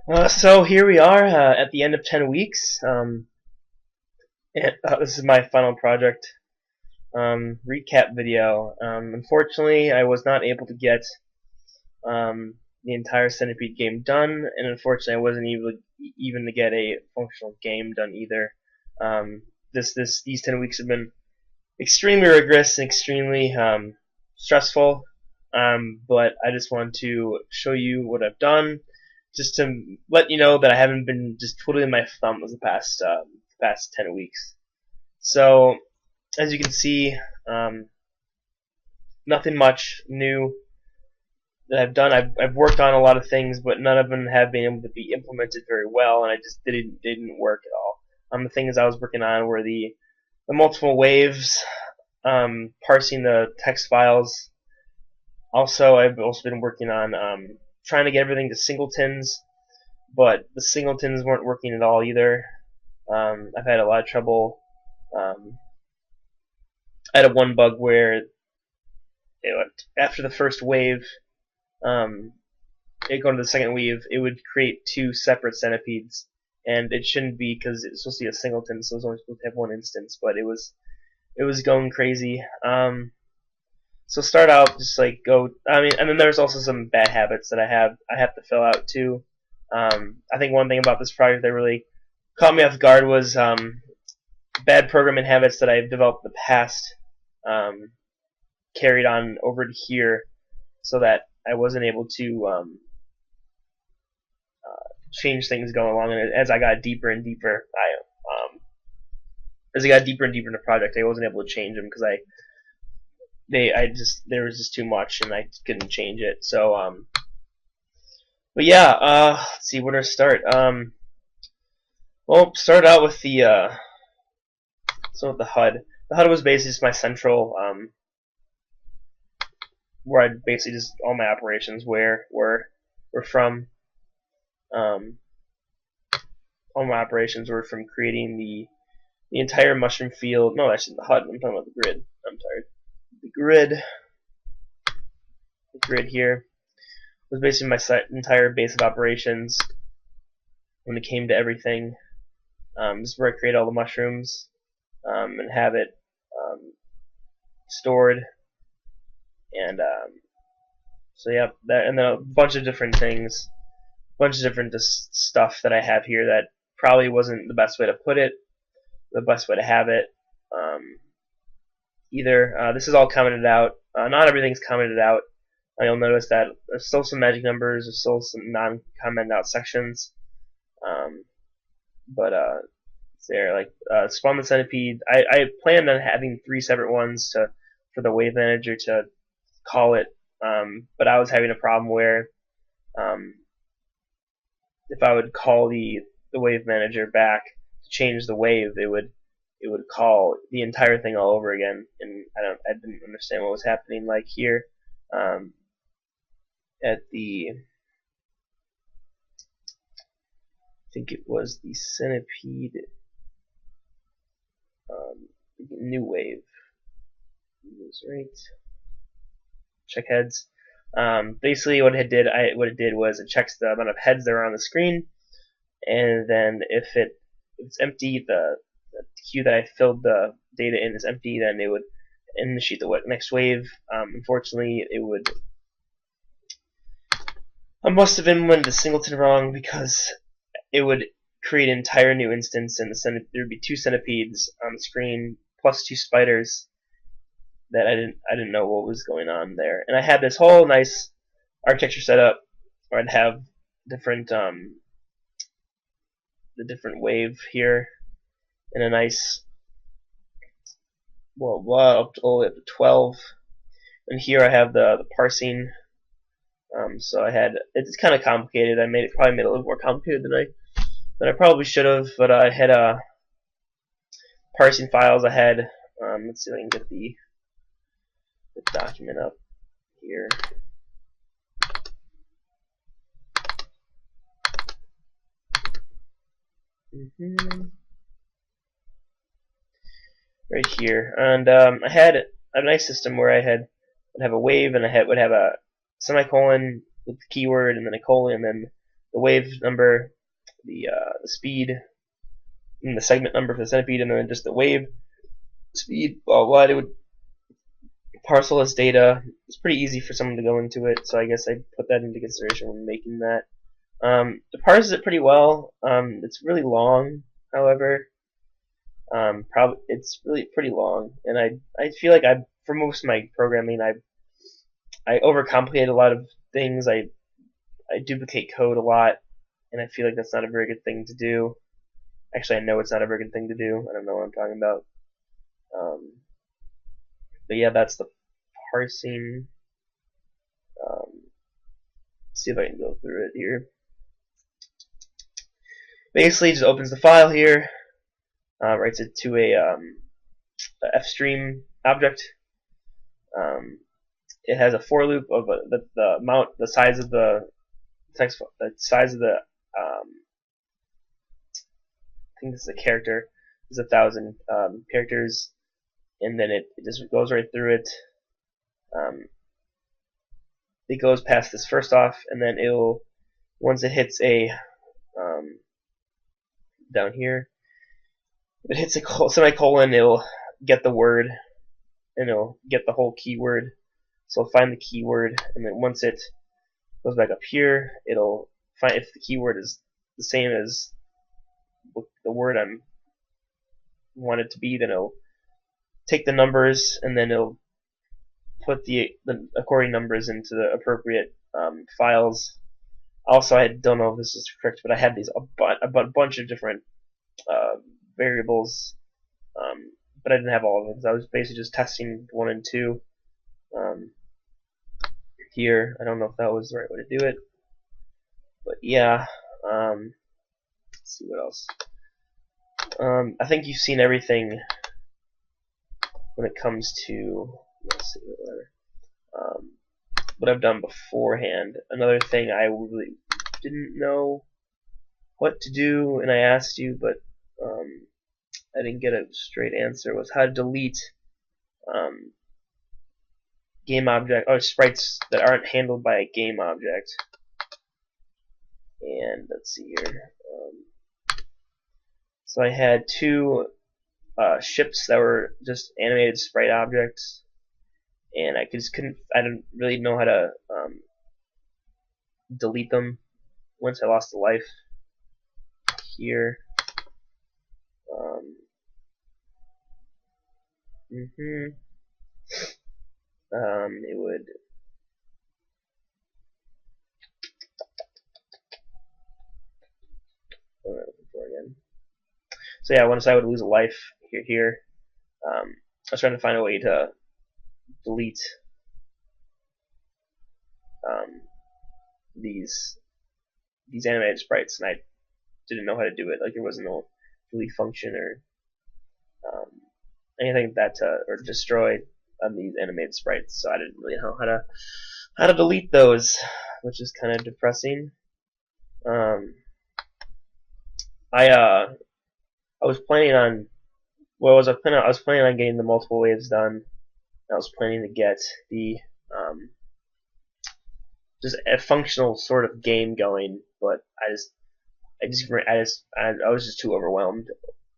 So here we are at the end of 10 weeks. This is my final project recap video. Unfortunately, I was not able to get the entire Centipede game done, and unfortunately, I wasn't able even to get a functional game done either. These 10 weeks have been extremely rigorous and extremely stressful. But I just want to show you what I've done, just to let you know that I haven't been just twiddling my thumbs the past 10 weeks. So as you can see, nothing much new that I've done. I've worked on a lot of things, but none of them have been able to be implemented very well, and I just didn't work at all. The things I was working on were the multiple waves, parsing the text files. Also, I've also been working on trying to get everything to singletons, but the singletons weren't working at all either. I've had a lot of trouble. I had one bug where after the first wave, it going to the second wave, it would create two separate centipedes, and it shouldn't be because it's supposed to be a singleton, so it's only supposed to have one instance. But it was going crazy. So start out just like go. I mean, and then there's also some bad habits that I have to fill out too. I think one thing about this project that really caught me off guard was bad programming habits that I've developed in the past, carried on over to here, so that I wasn't able to change things going along. And as I got deeper and deeper, as I got deeper and deeper in the project, I wasn't able to change them because there was just too much, and I couldn't change it. So, but yeah, let's see where to start. Well, start out with the HUD. The HUD was basically just my central, where I basically just all my operations were from. All my operations were from creating the entire mushroom field. No, actually the HUD. I'm talking about the grid. I'm sorry. The grid here was basically my entire base of operations when it came to everything. This is where I create all the mushrooms and have it stored. And so yeah, that, and then a bunch of different things, a bunch of different stuff that I have here that probably wasn't the best way to put it, the best way to have it. Either this is all commented out. Not everything's commented out. You'll notice that there's still some magic numbers, there's still some non-commented out sections. But there, like spawn the centipede. I planned on having 3 separate ones for the wave manager to call it, but I was having a problem where if I would call the wave manager back to change the wave, it would call the entire thing all over again, and I didn't understand what was happening. Like here, at the, I think it was the centipede new wave. Was right. Check heads. Basically, what it did was it checks the amount of heads that are on the screen, and then if it's empty, the queue that I filled the data in is empty, then it would initiate the next wave. Unfortunately, I must have implemented the singleton wrong, because it would create an entire new instance, and there would be 2 centipedes on the screen plus 2 spiders. That I didn't know what was going on there, and I had this whole nice architecture set up where I'd have different the different wave here in a nice, well, up to, all the way up to 12, and here I have the parsing. So it's kind of complicated. I probably made it a little more complicated than I probably should have, but I had parsing files. I had let's see if I can get the document up here. Right here, and I had a nice system where would have a wave, and would have a semicolon with the keyword, and then a colon, and then the wave number, the speed, and the segment number for the centipede, and then just the wave speed, what it would parcel as data. It's pretty easy for someone to go into it, so I guess I put that into consideration when making that. It parses it pretty well. It's really long, however. Probably it's really pretty long, and I feel like for most of my programming I overcomplicate a lot of things. I duplicate code a lot, and I feel like that's not a very good thing to do. Actually, I know it's not a very good thing to do. I don't know what I'm talking about. But yeah, that's the parsing. See if I can go through it here. Basically, just opens the file here, writes it to a fstream object. It has a for loop of the size of the text, the size of the I think this is a character. It's 1,000 characters, and then it just goes right through it. It goes past this first off, and then it'll, once it hits a down here, if it hits a semicolon, it'll get the word, and it'll get the whole keyword. So it'll find the keyword, and then once it goes back up here, it'll find if the keyword is the same as the word I want it to be, then it'll take the numbers, and then it'll put the according numbers into the appropriate files. Also, I don't know if this is correct, but I had these a bunch of different variables, but I didn't have all of them because I was basically just testing 1 and 2. Here, I don't know if that was the right way to do it, but yeah. Let's see what else. I think you've seen everything when it comes to what I've done beforehand. Another thing I really didn't know what to do, and I asked you, but I didn't get a straight answer, was how to delete game object or sprites that aren't handled by a game object. And let's see here. So I had 2 ships that were just animated sprite objects, and I didn't really know how to delete them once I lost a life. Here. It would again. So yeah, once I would lose a life here, I was trying to find a way to delete these animated sprites, and I didn't know how to do it. Like there was no delete function or anything like that or destroy these animated sprites. So I didn't really know how to delete those, which is kind of depressing. I was planning on I was planning on getting the multiple waves done. I was planning to get the just a functional sort of game going, but I was just too overwhelmed.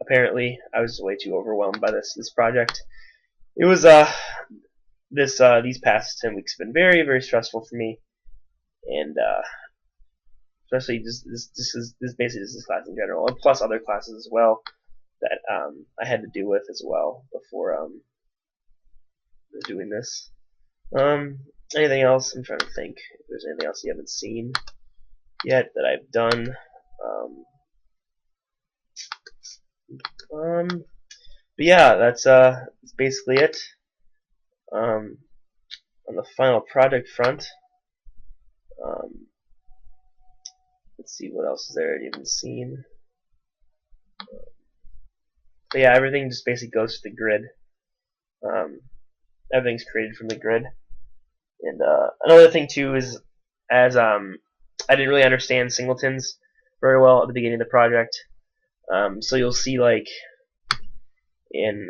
Apparently, I was way too overwhelmed by this project. It was these past 10 weeks have been very, very stressful for me, and especially this class in general, and plus other classes as well that I had to deal with as well before doing this. Anything else? I'm trying to think if there's anything else you haven't seen yet that I've done. But yeah, that's basically it. On the final project front, let's see what else is there I haven't seen. But yeah, everything just basically goes to the grid. Everything's created from the grid. And another thing too is, as I didn't really understand singletons very well at the beginning of the project. So you'll see, like in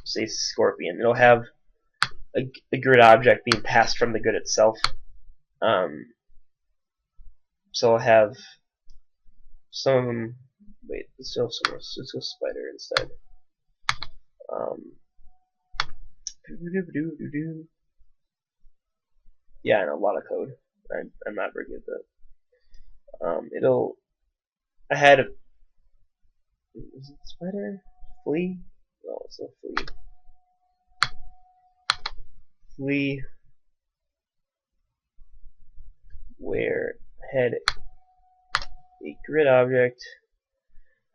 say Scorpion, it'll have a grid object being passed from the grid itself. So I'll have some of them. Wait, let's go spider instead. Yeah, and a lot of code. I'm not very good at that. I had a. Is it spider? Flea? No, it's not flea. Flea. Where had a grid object.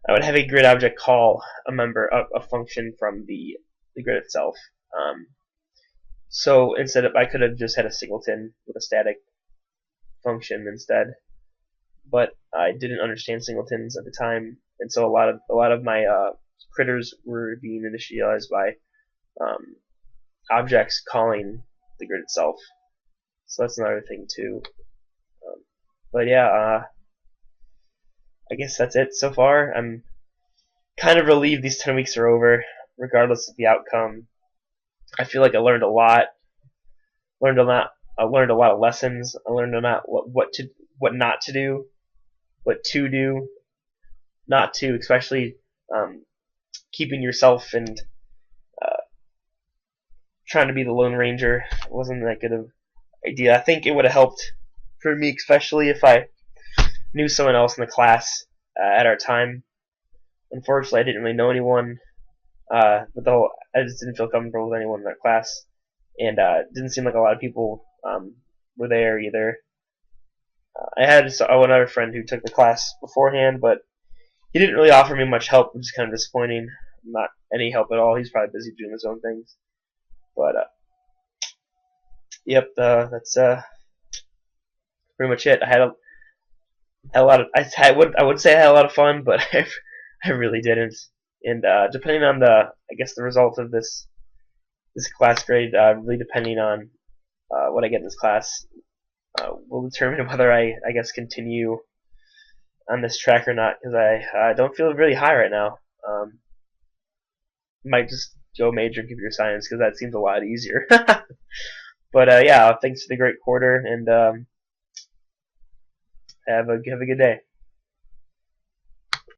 I would have a grid object call a member of a function from the grid itself. So instead of, I could have just had a singleton with a static function instead, but I didn't understand singletons at the time, and so a lot of my critters were being initialized by objects calling the grid itself. So that's another thing too. But yeah, I guess that's it so far. I'm kind of relieved these 10 weeks are over, regardless of the outcome. I feel like I learned a lot. I learned a lot of lessons. I learned what not to do, what to do, not to, especially keeping yourself and trying to be the Lone Ranger wasn't that good of an idea. I think it would have helped for me, especially if I knew someone else in the class at our time. Unfortunately, I didn't really know anyone, but I just didn't feel comfortable with anyone in our class, and it didn't seem like a lot of people were there either. I had one other friend who took the class beforehand, but he didn't really offer me much help, which is kind of disappointing. Not any help at all. He's probably busy doing his own things. But yep, that's pretty much it. I had a lot of I would say I had a lot of fun, but I really didn't. And depending on the result of this class grade, really depending on what I get in this class, will determine whether I guess continue on this track or not, because I don't feel really high right now. Might just go major in computer science because that seems a lot easier. But yeah, thanks for the great quarter, and have a good day.